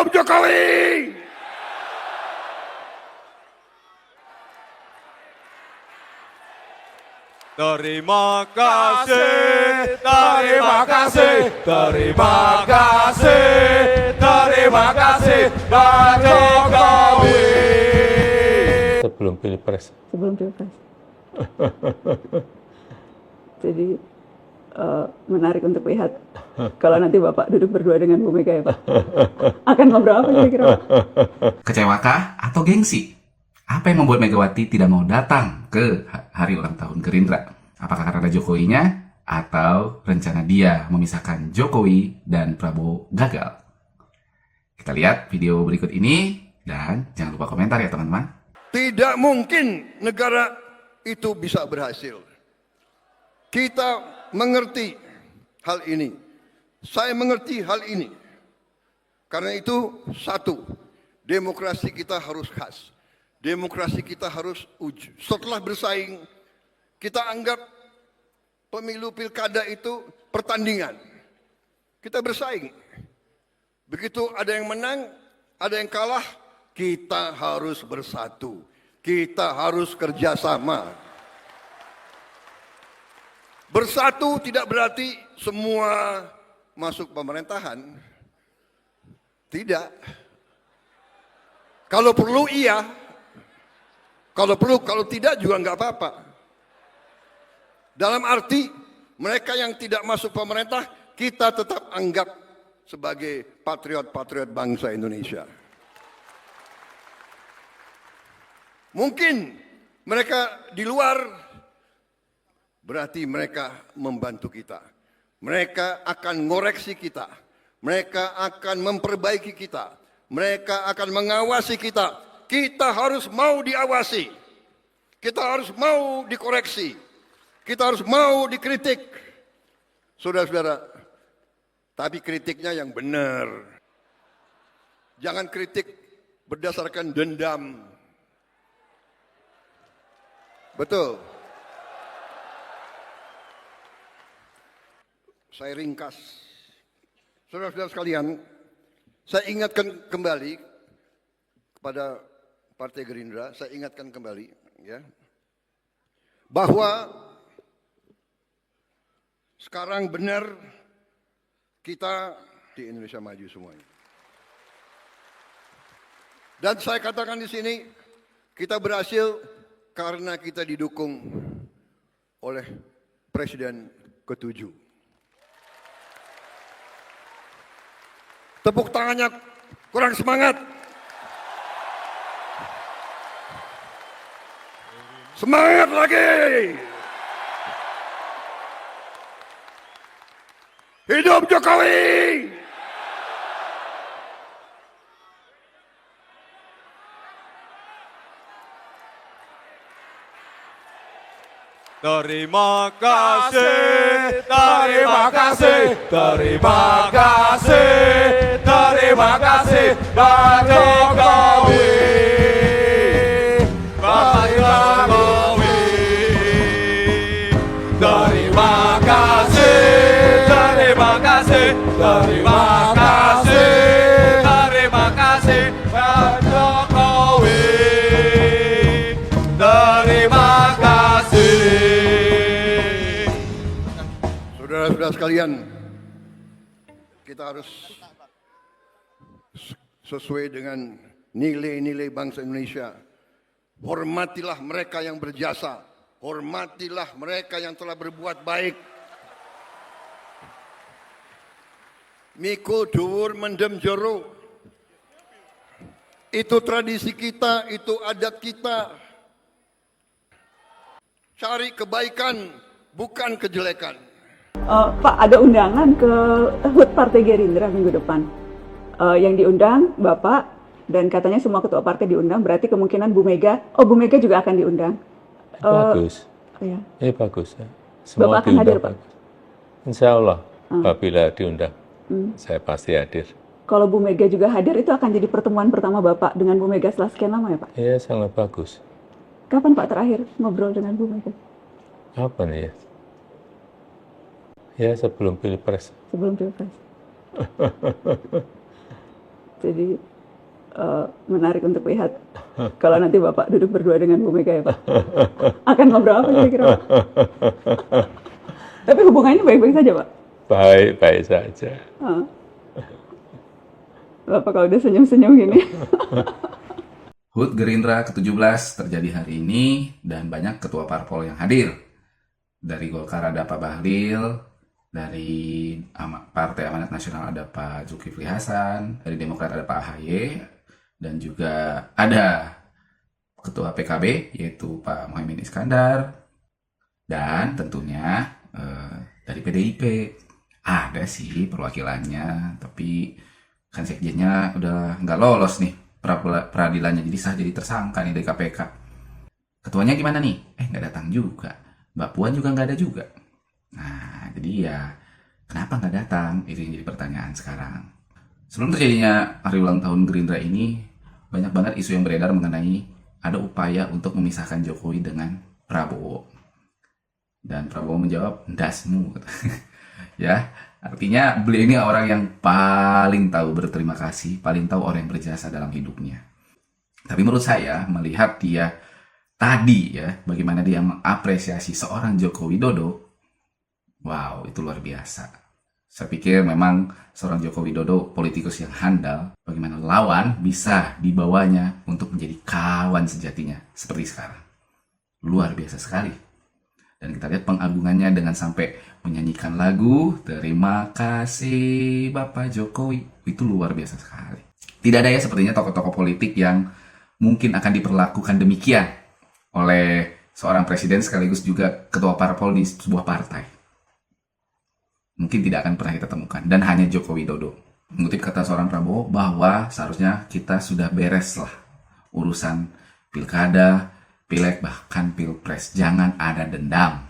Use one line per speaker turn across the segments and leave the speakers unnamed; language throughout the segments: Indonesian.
Hidup Jokowi!
Terima kasih, terima kasih, terima kasih, terima kasih, Pak Jokowi.
Sebelum Pilpres.
Sebelum Pilpres. Jadi menarik untuk lihat kalau nanti Bapak duduk berdua dengan Bu Mega ya Pak. Akan ngobrol apa kira-kira Pak?
Kecewakah atau gengsi? Apa yang membuat Megawati tidak mau datang ke hari ulang tahun Gerindra? Apakah karena Jokowinya atau rencana dia memisahkan Jokowi dan Prabowo gagal? Kita lihat video berikut ini dan jangan lupa komentar ya teman-teman.
Tidak mungkin negara itu bisa berhasil. Kita mengerti hal ini. Saya mengerti hal ini. Karena itu satu, demokrasi kita harus khas. Demokrasi kita harus uji. Setelah bersaing, kita anggap pemilu pilkada itu pertandingan. Kita bersaing. Begitu ada yang menang, ada yang kalah, kita harus bersatu. Kita harus kerjasama. Bersatu tidak berarti semua masuk pemerintahan. Tidak. Kalau perlu iya. Kalau perlu, kalau tidak juga nggak apa-apa. Dalam arti mereka yang tidak masuk pemerintah, kita tetap anggap sebagai patriot-patriot bangsa Indonesia. Mungkin mereka di luar, berarti mereka membantu kita. Mereka akan ngoreksi kita. Mereka akan memperbaiki kita. Mereka akan mengawasi kita. Kita harus mau diawasi. Kita harus mau dikoreksi. Kita harus mau dikritik. Saudara-saudara, tapi kritiknya yang benar. Jangan kritik berdasarkan dendam. Betul. Saya ringkas. Saudara-saudara sekalian, saya ingatkan kembali kepada Partai Gerindra, saya ingatkan kembali ya, bahwa sekarang benar kita di Indonesia maju semuanya. Dan saya katakan di sini, kita berhasil karena kita didukung oleh Presiden ke-7. Tepuk tangannya kurang semangat. Semangat lagi. Hidup Jokowi.
Terima kasih, terima kasih, terima kasih, terima kasih, Pak Jokowi. Pak Jokowi. Terima kasih, terima kasih, terima kasih, terima kasih, Pak Jokowi. Terima kasih.
Saudara-saudara sekalian, kita harus sesuai dengan nilai-nilai bangsa Indonesia. Hormatilah mereka yang berjasa. Hormatilah mereka yang telah berbuat baik. Mikul dhuwur mendem jero. Itu tradisi kita, itu adat kita. Cari kebaikan, bukan kejelekan.
Pak, ada undangan ke HUT Partai Gerindra minggu depan. Yang diundang Bapak dan katanya semua ketua partai diundang. Berarti kemungkinan Bu Mega juga akan diundang.
Bagus.
Iya.
Bagus. Ya. Semua
Bapak akan hadir, Pak?
Insya Allah, apabila diundang, saya pasti hadir.
Kalau Bu Mega juga hadir, itu akan jadi pertemuan pertama Bapak dengan Bu Mega setelah sekian lama ya Pak?
Iya, sangat bagus.
Kapan Pak terakhir ngobrol dengan Bu Mega?
Kapan ya? Ya sebelum Pilpres.
Sebelum Pilpres. Jadi menarik untuk lihat kalau nanti Bapak duduk berdua dengan Bu Mega ya Pak. Akan ngobrol apa kira-kira Pak? Tapi hubungannya baik-baik saja Pak?
Baik-baik saja.
Bapak kalau udah senyum-senyum gini.
HUT Gerindra ke-17 terjadi hari ini dan banyak ketua parpol yang hadir. Dari Golkar ada Pak Bahlil, dari Partai Amanat Nasional ada Pak Zulkifli Hasan, dari Demokrat ada Pak AHY, dan juga ada Ketua PKB yaitu Pak Muhaimin Iskandar, dan tentunya dari PDIP ada sih perwakilannya, tapi kan sekjennya udah nggak lolos nih peradilannya, jadi sah jadi tersangka nih dari KPK. Ketuanya gimana nih? Nggak datang juga. Mbak Puan juga nggak ada juga. Nah, jadi ya kenapa nggak datang? Itu yang jadi pertanyaan sekarang. Sebelum terjadinya hari ulang tahun Gerindra ini, banyak banget isu yang beredar mengenai ada upaya untuk memisahkan Jokowi dengan Prabowo. Dan Prabowo menjawab, ndasmu. Ya, artinya beliau ini orang yang paling tahu berterima kasih, paling tahu orang yang berjasa dalam hidupnya. Tapi menurut saya, melihat dia tadi ya, bagaimana dia mengapresiasi seorang Joko Widodo, wow, itu luar biasa. Saya pikir memang seorang Joko Widodo politikus yang handal, bagaimana lawan bisa dibawanya untuk menjadi kawan sejatinya, seperti sekarang. Luar biasa sekali. Dan kita lihat pengagungannya dengan sampai menyanyikan lagu Terima Kasih Bapak Jokowi. Itu luar biasa sekali. Tidak ada ya sepertinya tokoh-tokoh politik yang mungkin akan diperlakukan demikian oleh seorang presiden sekaligus juga ketua parpol di sebuah partai. Mungkin tidak akan pernah kita temukan. Dan hanya Joko Widodo. Mengutip kata seorang Prabowo bahwa seharusnya kita sudah beres lah urusan pilkada, pileg, bahkan pilpres. Jangan ada dendam.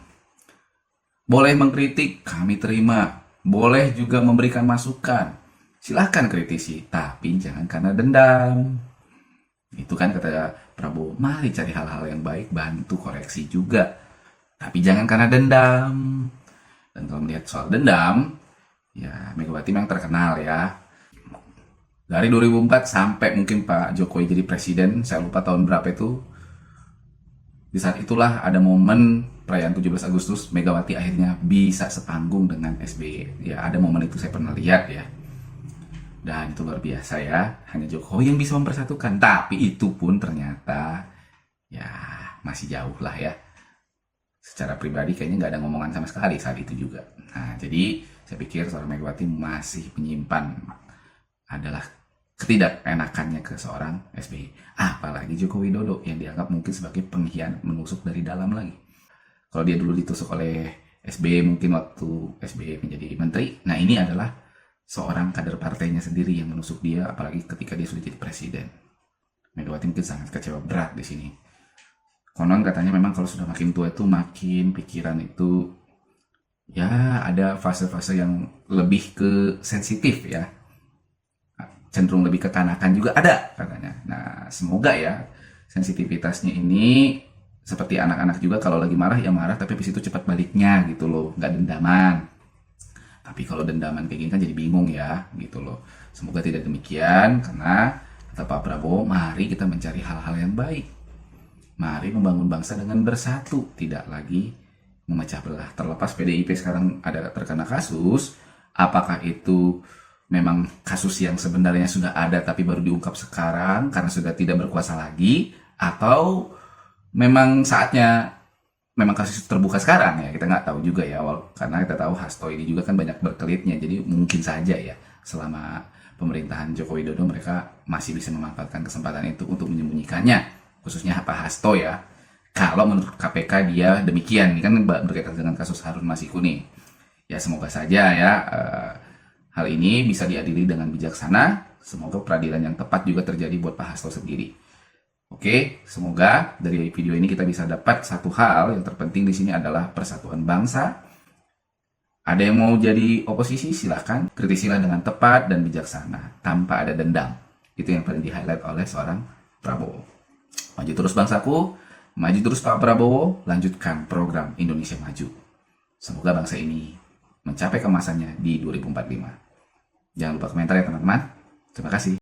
Boleh mengkritik, kami terima. Boleh juga memberikan masukan. Silahkan kritisi, tapi jangan karena dendam. Itu kan kata Prabowo, mari cari hal-hal yang baik, bantu koreksi juga. Tapi jangan karena dendam. Dan kalau melihat soal dendam, ya Megawati memang terkenal ya. Dari 2004 sampai mungkin Pak Jokowi jadi presiden, saya lupa tahun berapa itu. Di saat itulah ada momen perayaan 17 Agustus, Megawati akhirnya bisa sepanggung dengan SBY. Ya, ada momen itu saya pernah lihat ya. Dan itu luar biasa ya. Hanya Jokowi yang bisa mempersatukan. Tapi itu pun ternyata ya masih jauh lah ya. Secara pribadi kayaknya nggak ada ngomongan sama sekali saat itu juga. Nah, jadi saya pikir seorang Megawati masih menyimpan adalah ketidakenakannya ke seorang SBY. Apalagi Joko Widodo yang dianggap mungkin sebagai pengkhianat, menusuk dari dalam lagi. Kalau dia dulu ditusuk oleh SBY mungkin waktu SBY menjadi menteri, nah ini adalah seorang kader partainya sendiri yang menusuk dia, apalagi ketika dia sudah jadi presiden. Megawati mungkin sangat kecewa berat di sini. Konon katanya memang kalau sudah makin tua itu makin pikiran itu ya ada fase-fase yang lebih ke sensitif ya. Cenderung lebih kekanakan juga ada katanya. Nah, semoga ya sensitivitasnya ini seperti anak-anak juga, kalau lagi marah ya marah, tapi habis itu cepat baliknya gitu loh, nggak dendaman. Tapi kalau dendaman kayak gini kan jadi bingung ya gitu loh. Semoga tidak demikian, karena kata Pak Prabowo, mari kita mencari hal-hal yang baik. Mari membangun bangsa dengan bersatu, tidak lagi memecah belah. Terlepas PDIP sekarang ada terkena kasus, apakah itu memang kasus yang sebenarnya sudah ada tapi baru diungkap sekarang karena sudah tidak berkuasa lagi, atau memang saatnya memang kasus terbuka sekarang ya, kita nggak tahu juga ya. Karena kita tahu Hasto ini juga kan banyak berkelitnya, jadi mungkin saja ya selama pemerintahan Joko Widodo mereka masih bisa memanfaatkan kesempatan itu untuk menyembunyikannya, khususnya Pak Hasto ya. Kalau menurut KPK dia demikian, ini kan berkaitan dengan kasus Harun Masiku nih. Ya semoga saja ya hal ini bisa diadili dengan bijaksana. Semoga peradilan yang tepat juga terjadi buat Pak Hasto sendiri. Oke, semoga dari video ini kita bisa dapat satu hal yang terpenting di sini adalah persatuan bangsa. Ada yang mau jadi oposisi, silahkan. Kritisilah dengan tepat dan bijaksana, tanpa ada dendam. Itu yang paling di-highlight oleh seorang Prabowo. Maju terus bangsaku, maju terus Pak Prabowo, lanjutkan program Indonesia Maju. Semoga bangsa ini mencapai kemasannya di 2045. Jangan lupa komentar ya teman-teman. Terima kasih.